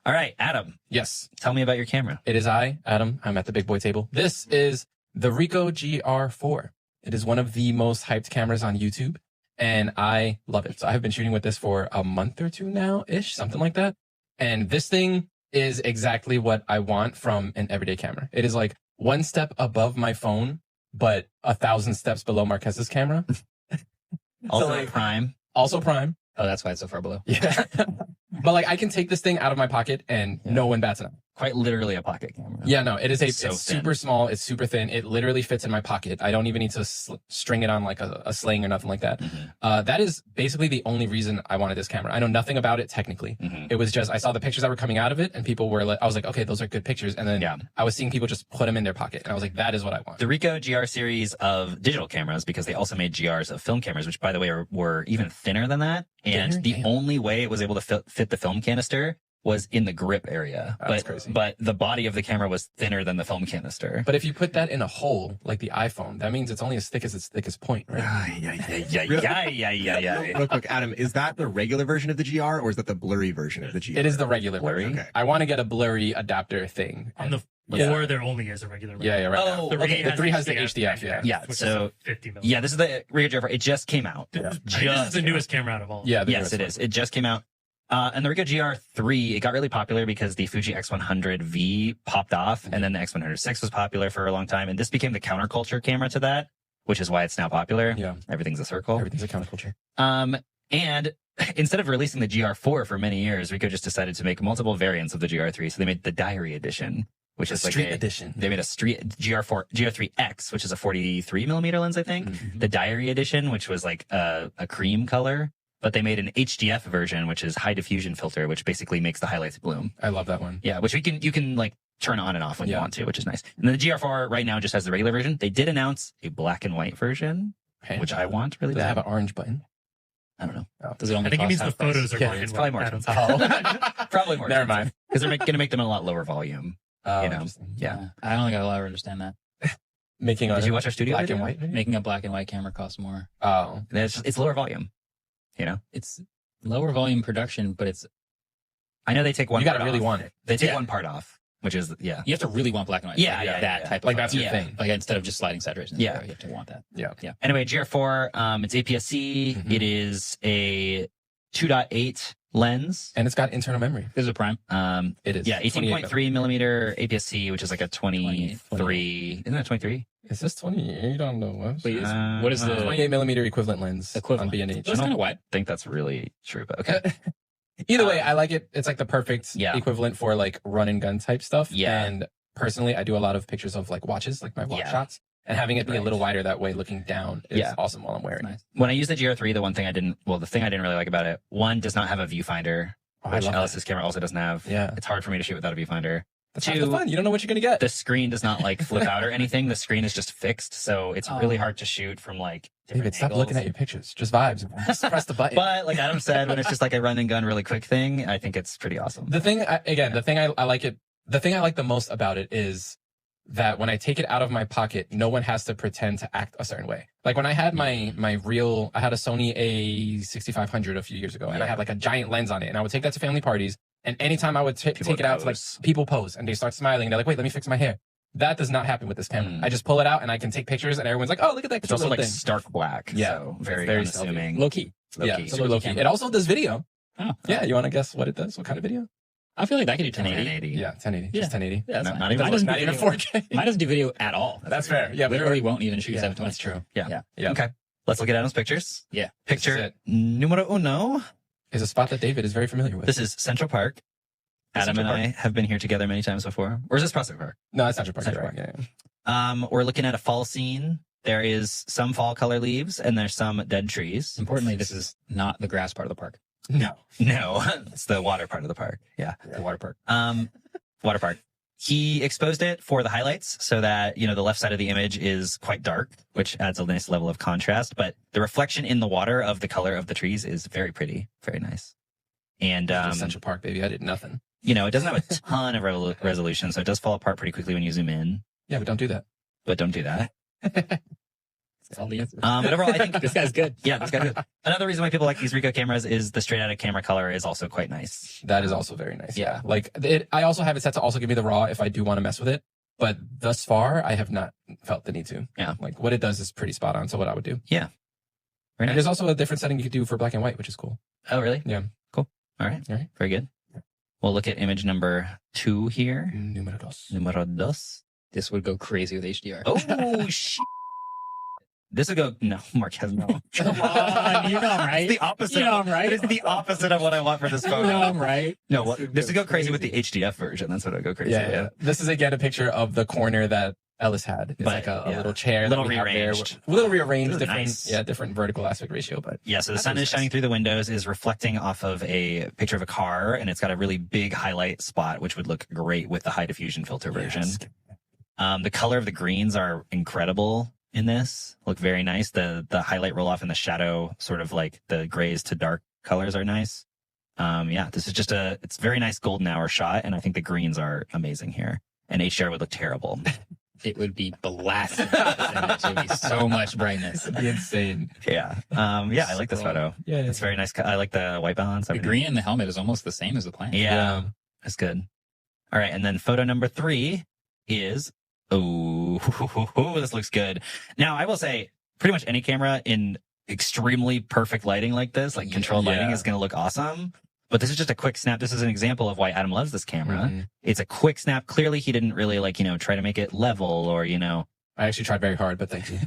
All right, Adam. Yes. Tell me about your camera. It is I, Adam. I'm at the big boy table. This is the Ricoh GR IV. It is one of the most hyped cameras on YouTube, and I love it. So I have been shooting with this for a month or two now-ish, something like that. And this thing is exactly what I want from an everyday camera. It is like one step above my phone, but 1,000 steps below Marques's camera. Also like, prime. Also prime. Oh, that's why it's so far below. Yeah. But like I can take this thing out of my pocket and no one bats an eye. Quite literally a pocket camera. Yeah, no, it is It's so it's super small. It's super thin. It literally fits in my pocket. I don't even need to string it on like a sling or nothing like that. That is basically the only reason I wanted this camera. I know nothing about it technically. It was just, I saw the pictures that were coming out of it and people were like, I was like, okay, those are good pictures. And then I was seeing people just put them in their pocket. And I was like, that is what I want. The Ricoh GR series of digital cameras, because they also made GRs of film cameras, which by the way were even thinner than that. And the only way it was able to fit the film canister was in the grip area. That's crazy. But the body of the camera was thinner than the film canister. But if you put that in a hole, like the iPhone, that means it's only as thick as its thickest point, right? Yeah. Real quick, Adam, is that the regular version of the GR or is that the blurry version of the GR? It is the regular version. Okay. I want to get a blurry adapter thing. On the 4, there only is a regular version. Yeah, right. Oh, now. okay. The 3 has the HDF, Yeah, which so is 50 millimeter. yeah, this is the Ricoh GR. It just came out. This is the newest camera out of all. Yeah, Yes, it is. It just came out. And the Ricoh GR III, it got really popular because the Fuji X100V popped off, and then the X100VI was popular for a long time, and this became the counterculture camera to that, which is why it's now popular. Yeah. Everything's a circle. Everything's a counterculture. And instead of releasing the GR4 for many years, Ricoh just decided to make multiple variants of the GR3. So they made the Diary Edition, which is like street edition. They made a street GR3X, which is a 43 millimeter lens, I think. The Diary Edition, which was like a cream color. But they made an HDF version, which is high diffusion filter, which basically makes the highlights bloom. I love that one. Yeah, which you can like turn on and off when you want to, which is nice. And then the GR4 right now just has the regular version. They did announce a black and white version, which I want really Does it bad. have an orange button? I don't know. Oh. Does it only I think it cost means the half price? photos are Yeah, black and it's white. probably more Adam's- Probably more. Never mind. Because they're going to make them in a lot lower volume. Oh, You know. interesting. Yeah. I don't think I'll ever understand that. Making Did you watch our studio black video? and white? video? Making a black and white camera costs more. Oh, It's lower volume. You know, It's lower volume production, but it's I know they take one. you gotta part really off. want it. They take one part off, which is you have to really want black and white. Yeah, Like yeah, that yeah. type of Like that's your Yeah. thing. Like instead of just sliding saturation. Yeah. You have to want that. Yeah. Anyway, GR4, it's APS-C. It is a 2.8 lens. And it's got internal memory. This is a prime. It is. Yeah, 18.3 millimeter APS-C, which is like a 28. 23. Isn't that 23? Is this 28 on the website? Wait, what is the 28 millimeter equivalent lens equivalent? on B&H. That's kind of wide. I think that's really true, but okay. Either way, I like it. It's like the perfect Yeah. equivalent for like run and gun type stuff. Yeah. And personally, I do a lot of pictures of like watches, like my watch Yeah. shots. And having it be a Right. little wider that way, looking down, is Yeah. awesome while I'm wearing it. Nice. When I used the GR3, the thing I didn't really like about it, one, does not have a viewfinder, Oh, I which love Alice's camera also doesn't have. Yeah. It's hard for me to shoot without a viewfinder. That's Two, half the fun. You don't know what you're going to get. The screen does not like flip out or anything. The screen is just fixed, so it's really Oh. hard to shoot from like different David, stop angles. looking at your pictures. Just vibes. Just press the button. But like Adam said, when it's just like a run and gun really quick thing, I think it's pretty awesome. The thing I like the most about it is that when I take it out of my pocket, no one has to pretend to act a certain way. Like when I had I had a Sony A6500 a few years ago, and I had like a giant lens on it, and I would take that to family parties, and anytime I would take it out to like pose. people pose, and they start smiling, and they're like, wait, let me fix my hair. That does not happen with this camera. I just pull it out and I can take pictures, and everyone's like, oh, look at that It's cute also little like thing. stark black. Yeah, So very very unassuming. Low key. Yeah, Low-key. super low key. camera. It also does video. Oh, Yeah, you want to guess what it does? What kind of video? I feel like that could do 1080. 1080. Yeah, 1080. Yeah. Just 1080. Yeah, that's Not- fine. not even Mine doesn't Not do even video. 4K. Mine doesn't do video at all. That's fair. Yeah, but Literally won't even shoot Yeah, 720. that's true. Yeah. Yeah. Okay. Let's look at Adam's pictures. Yeah. Picture This is numero uno. Is a spot that David is very familiar with. This is Central Park. Adam and I have been here together many times before. Or is this Prospect Park? No, it's Central Park. Central You're right. Yeah. We're looking at a fall scene. There is some fall color leaves and there's some dead trees. Importantly, this is not the grass part of the park. No. No, it's the water part of the park. Yeah. The water park. Water park. He exposed it for the highlights so that, the left side of the image is quite dark, which adds a nice level of contrast. But the reflection in the water of the color of the trees is very pretty, very nice. And, Just Central Park, baby. I did nothing. it doesn't have a ton of resolution, so it does fall apart pretty quickly when you zoom in, Yeah, but don't do that. but don't do that. It's That's all the answer. But overall, I think This guy's good. yeah, this guy. Another reason why people like these Ricoh cameras is the straight out of camera color is also quite nice. That is also very nice. Yeah. Like I also have it set to also give me the raw if I do want to mess with it. But thus far, I have not felt the need to. Yeah. Like what it does is pretty spot on. So what I would do. Yeah. Very And nice. there's also a different setting you could do for black and white, which is cool. Oh, really? Yeah. Cool. All right. All right. Very good. We'll look at image number 2 here. Número dos. Numero dos. This would go crazy with HDR. Oh, shit. This would go, no, Marques, no. Come on, you know I'm right. It's the opposite. You know I'm right. It's the opposite of what I want for this You photo. know I'm right. No, this would go crazy with the HDF version. That's what I'd go crazy Yeah, with. yeah. This is again a picture of the corner that Ellis had. It's But, like a yeah. little chair. Little that we have there. rearranged. A little rearranged, This is different, nice. yeah, different vertical aspect ratio. But Yeah, so the That sun was is shining nice. through the windows, is reflecting off of a picture of a car, and it's got a really big highlight spot, which would look great with the high diffusion filter version. Yes. The color of the greens are incredible in this. Look very nice. The highlight roll off and the shadow, sort of like the grays to dark colors are nice. Yeah, this is just it's very nice golden hour shot, and I think the greens are amazing here. And HDR would look terrible. It would be blasted. It would be so much brightness. it'd be insane. Yeah. Yeah, I like this photo. Yeah, It's very nice. I like the white balance. The everything. green in the helmet is almost the same as the plant. Yeah, that's good. All right, and then photo number 3 is this looks good. Now, I will say, pretty much any camera in extremely perfect lighting like this, like controlled lighting, Yeah. is going to look awesome. But this is just a quick snap. This is an example of why Adam loves this camera. Mhm. It's a quick snap. Clearly, he didn't really try to make it level or I actually tried very hard, but thank you.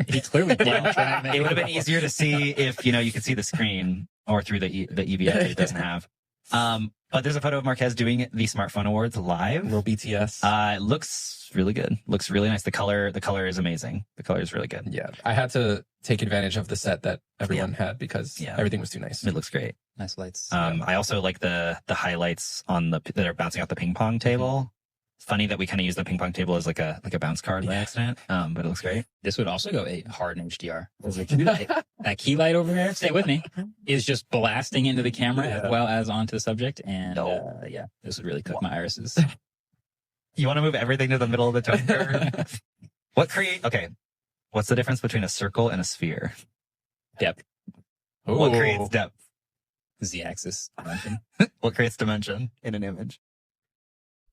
He clearly didn't try and make it would have been easier to see if you could see the screen or through the EVF that it doesn't have. But there's a photo of Marques doing the Smartphone Awards live. Little BTS. It looks really good. Looks really nice. The color is amazing. The color is really good. Yeah, I had to take advantage of the set that everyone had because Yeah. everything was too nice. It looks great. Nice lights. I also like the highlights that are bouncing off the ping pong table. It's funny that we kind of use the ping pong table as like a bounce card by accident. But it looks great. This would also go hard in HDR. That key light over there, stay with me, is just blasting into the camera as well as onto the subject. And yeah, this would really cook my irises. You want to move everything to the middle of the tone curve? What's the difference between a circle and a sphere? Depth. What Ooh. creates depth? Z-axis dimension. What creates dimension in an image?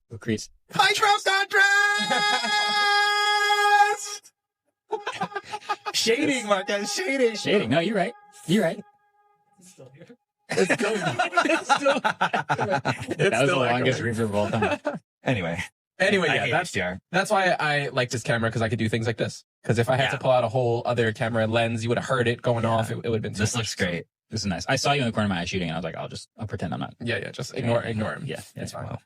What creates Micro contrast! Shading, Marques, shading. shading? No, you're right. You're right. It's still, That was the longest reverb of all time. Anyway, Anyway, I yeah, hate that's HDR. that's why I like this camera because I could do things like this. Because if I had Yeah. to pull out a whole other camera lens, you would have heard it going Yeah. off. It would have been. too This much. looks great. This is nice. I saw you in the corner of my eye shooting, and I was like, I'll pretend I'm not. Yeah, just ignore him. Yeah, it's fine. Well,